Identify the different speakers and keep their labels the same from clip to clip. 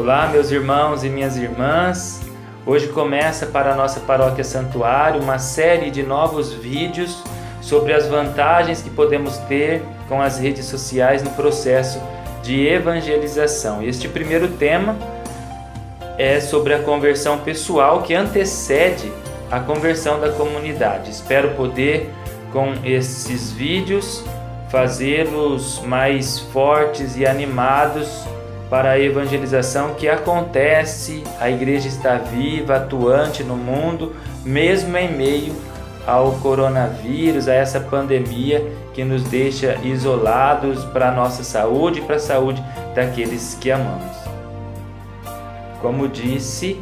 Speaker 1: Olá, meus irmãos e minhas irmãs. Hoje começa para a nossa Paróquia Santuário uma série de novos vídeos sobre as vantagens que podemos ter com as redes sociais no processo de evangelização. Este primeiro tema é sobre a conversão pessoal que antecede a conversão da comunidade. Espero poder, com esses vídeos, fazê-los mais fortes e animados para a evangelização que acontece. A igreja está viva, atuante no mundo, mesmo em meio ao coronavírus, a essa pandemia que nos deixa isolados para a nossa saúde e para a saúde daqueles que amamos. Como disse,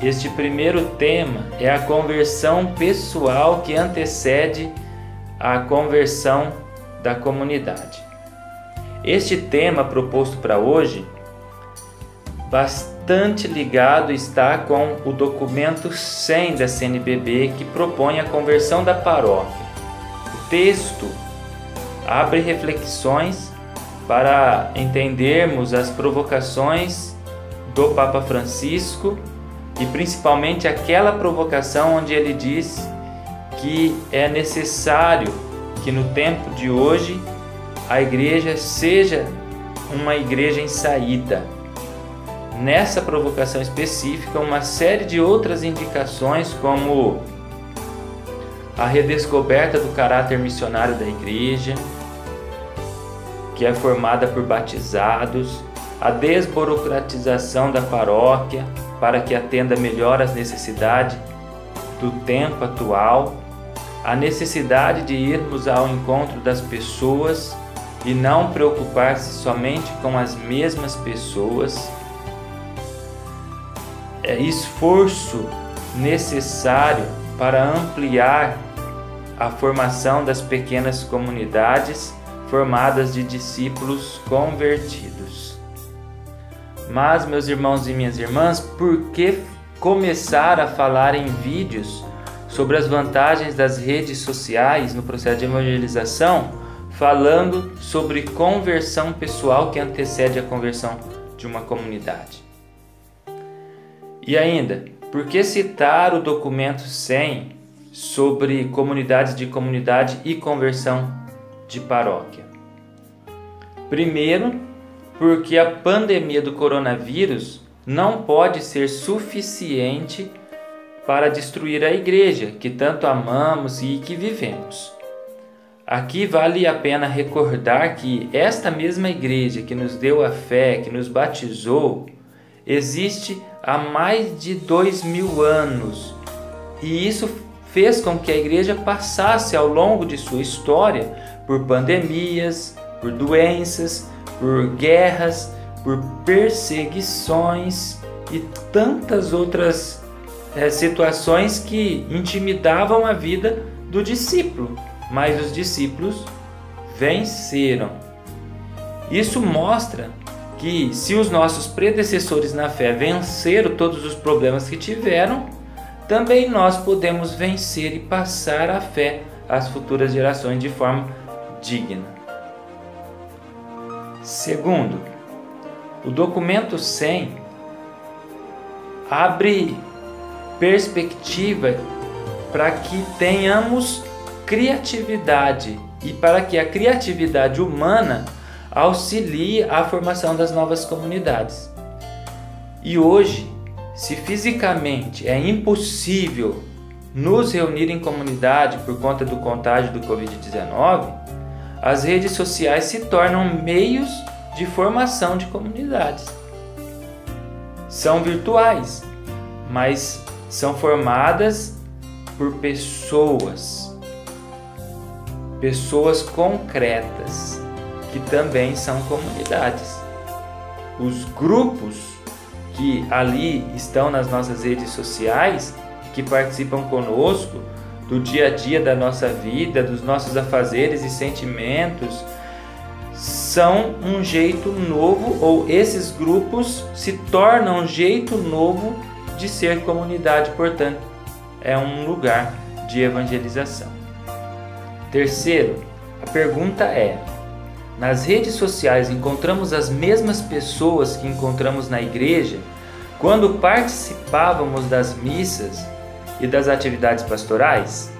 Speaker 1: este primeiro tema é a conversão pessoal que antecede a conversão da comunidade. Este tema proposto para hoje, bastante ligado está com o documento 100 da CNBB, que propõe a conversão da paróquia. O texto abre reflexões para entendermos as provocações do Papa Francisco e principalmente aquela provocação onde ele diz que é necessário que no tempo de hoje a igreja seja uma igreja em saída. Nessa provocação específica, uma série de outras indicações, como a redescoberta do caráter missionário da igreja, que é formada por batizados, a desburocratização da paróquia para que atenda melhor às necessidades do tempo atual, a necessidade de irmos ao encontro das pessoas e não preocupar-se somente com as mesmas pessoas, esforço necessário para ampliar a formação das pequenas comunidades formadas de discípulos convertidos. Mas, meus irmãos e minhas irmãs, por que começar a falar em vídeos sobre as vantagens das redes sociais no processo de evangelização, falando sobre conversão pessoal que antecede a conversão de uma comunidade? E ainda, por que citar o documento 100 sobre comunidades de comunidade e conversão de paróquia? Primeiro, porque a pandemia do coronavírus não pode ser suficiente para destruir a igreja que tanto amamos e que vivemos. Aqui vale a pena recordar que esta mesma igreja que nos deu a fé, que nos batizou, existe há mais de 2000 anos. E isso fez com que a igreja passasse ao longo de sua história por pandemias, por doenças, por guerras, por perseguições e tantas outras situações que intimidavam a vida do discípulo. Mas os discípulos venceram. Isso mostra que se os nossos predecessores na fé venceram todos os problemas que tiveram, também nós podemos vencer e passar a fé às futuras gerações de forma digna. Segundo, o documento 100 abre perspectiva para que tenhamos criatividade e para que a criatividade humana auxilie a formação das novas comunidades. E hoje, se fisicamente é impossível nos reunir em comunidade por conta do contágio do Covid-19, as redes sociais se tornam meios de formação de comunidades. São virtuais, mas são formadas por pessoas concretas, que também são comunidades. Os grupos que ali estão nas nossas redes sociais, que participam conosco do dia a dia da nossa vida, dos nossos afazeres e sentimentos, são um jeito novo, ou esses grupos se tornam um jeito novo de ser comunidade, portanto, é um lugar de evangelização. Terceiro, a pergunta é: nas redes sociais encontramos as mesmas pessoas que encontramos na igreja quando participávamos das missas e das atividades pastorais?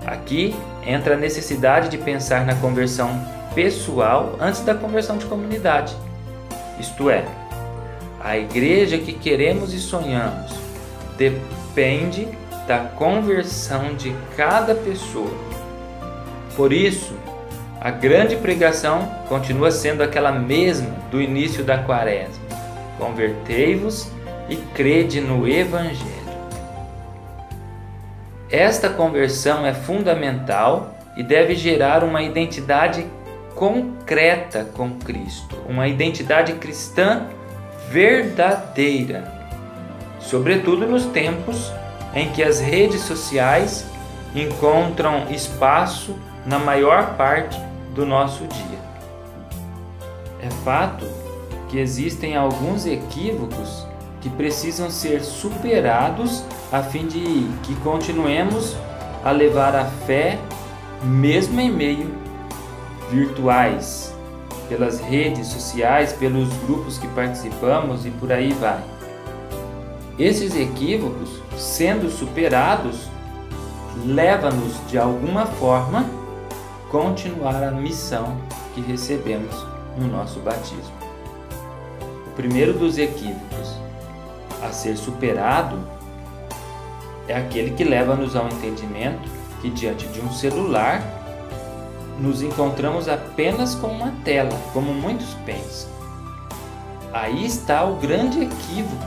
Speaker 1: Aqui entra a necessidade de pensar na conversão pessoal antes da conversão de comunidade. Isto é, a igreja que queremos e sonhamos depende da conversão de cada pessoa. Por isso, a grande pregação continua sendo aquela mesma do início da Quaresma: convertei-vos e crede no Evangelho. Esta conversão é fundamental e deve gerar uma identidade concreta com Cristo, uma identidade cristã verdadeira, sobretudo nos tempos em que as redes sociais encontram espaço na maior parte do nosso dia. É fato que existem alguns equívocos que precisam ser superados a fim de que continuemos a levar a fé mesmo em meio virtuais, pelas redes sociais, pelos grupos que participamos e por aí vai. Esses equívocos, sendo superados, leva-nos de alguma forma a continuar a missão que recebemos no nosso batismo. O primeiro dos equívocos a ser superado é aquele que leva-nos ao entendimento que diante de um celular nos encontramos apenas com uma tela, como muitos pensam. Aí está o grande equívoco.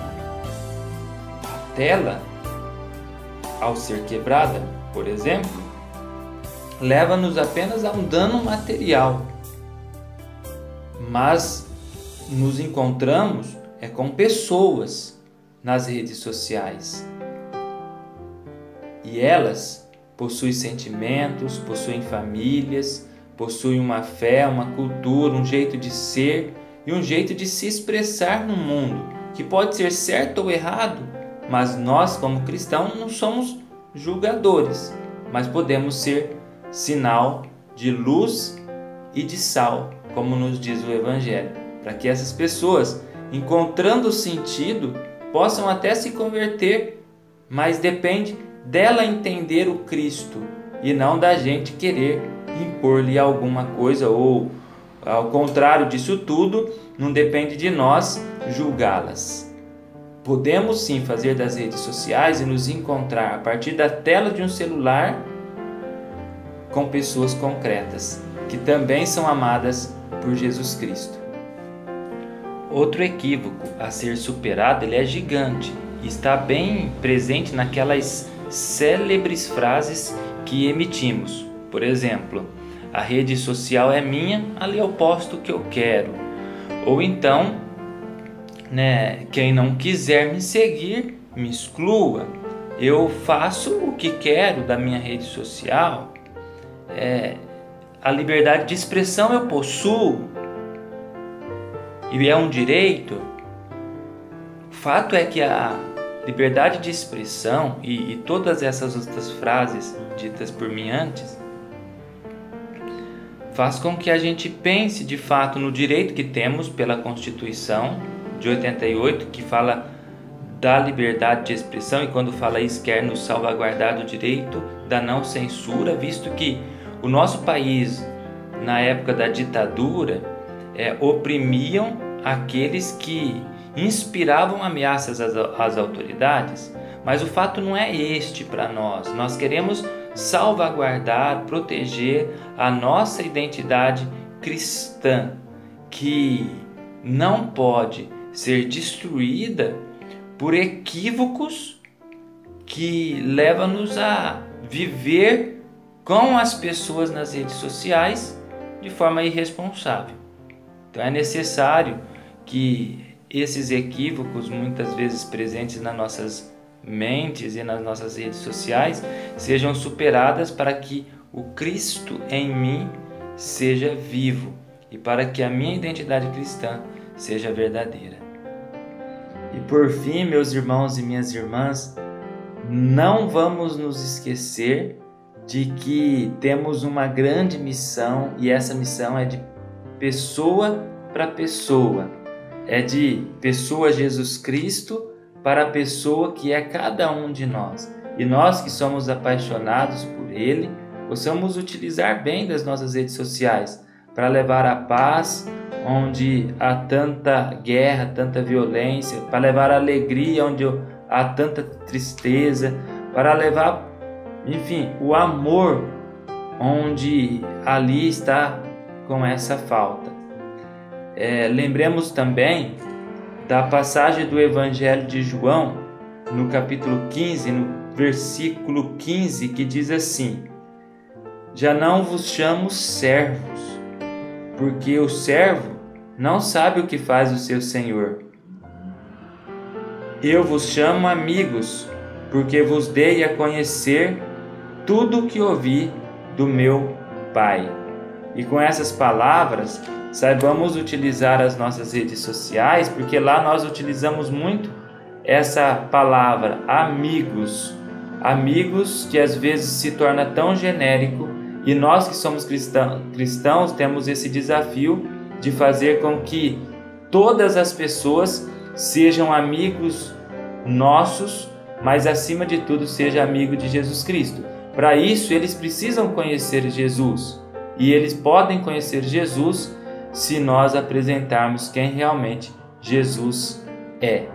Speaker 1: A tela, ao ser quebrada, por exemplo, leva-nos apenas a um dano material, mas nos encontramos com pessoas nas redes sociais e elas possuem sentimentos, possuem famílias, possuem uma fé, uma cultura, um jeito de ser e um jeito de se expressar no mundo, que pode ser certo ou errado, mas nós como cristãos não somos julgadores, mas podemos ser sinal de luz e de sal, como nos diz o Evangelho, para que essas pessoas, encontrando sentido, possam até se converter, mas depende dela entender o Cristo e não da gente querer impor-lhe alguma coisa, ou ao contrário disso tudo, não depende de nós julgá-las. Podemos sim fazer das redes sociais e nos encontrar a partir da tela de um celular com pessoas concretas, que também são amadas por Jesus Cristo. Outro equívoco a ser superado, ele é gigante e está bem presente naquelas célebres frases que emitimos. Por exemplo, a rede social é minha, ali eu posto o que eu quero. Ou então, quem não quiser me seguir, me exclua. Eu faço o que quero da minha rede social. A liberdade de expressão eu possuo e é um direito. O fato é que a liberdade de expressão e todas essas outras frases ditas por mim antes faz com que a gente pense de fato no direito que temos pela Constituição de 88, que fala da liberdade de expressão, e quando fala isso quer nos salvaguardar do direito da não censura, visto que o nosso país, na época da ditadura, oprimiam aqueles que inspiravam ameaças às autoridades. Mas o fato não é este para nós. Nós queremos salvaguardar, proteger a nossa identidade cristã, que não pode ser destruída por equívocos que levam-nos a viver com as pessoas nas redes sociais de forma irresponsável. Então é necessário que esses equívocos, muitas vezes presentes nas nossas mentes e nas nossas redes sociais, sejam superadas para que o Cristo em mim seja vivo e para que a minha identidade cristã seja verdadeira. E por fim, meus irmãos e minhas irmãs, não vamos nos esquecer de que temos uma grande missão, e essa missão é de pessoa para pessoa, é de pessoa Jesus Cristo para a pessoa que é cada um de nós. E nós que somos apaixonados por Ele, possamos utilizar bem das nossas redes sociais para levar a paz onde há tanta guerra, tanta violência, para levar a alegria onde há tanta tristeza, para levar, enfim, o amor onde ali está com essa falta. Lembremos também da passagem do Evangelho de João, no capítulo 15, no versículo 15, que diz assim: já não vos chamo servos, porque o servo não sabe o que faz o seu senhor. Eu vos chamo amigos, porque vos dei a conhecer tudo o que ouvi do meu Pai. E com essas palavras, saibamos utilizar as nossas redes sociais, porque lá nós utilizamos muito essa palavra, amigos. Amigos que às vezes se torna tão genérico, e nós que somos cristãos temos esse desafio de fazer com que todas as pessoas sejam amigos nossos, mas acima de tudo seja amigo de Jesus Cristo. Para isso eles precisam conhecer Jesus, e eles podem conhecer Jesus se nós apresentarmos quem realmente Jesus é.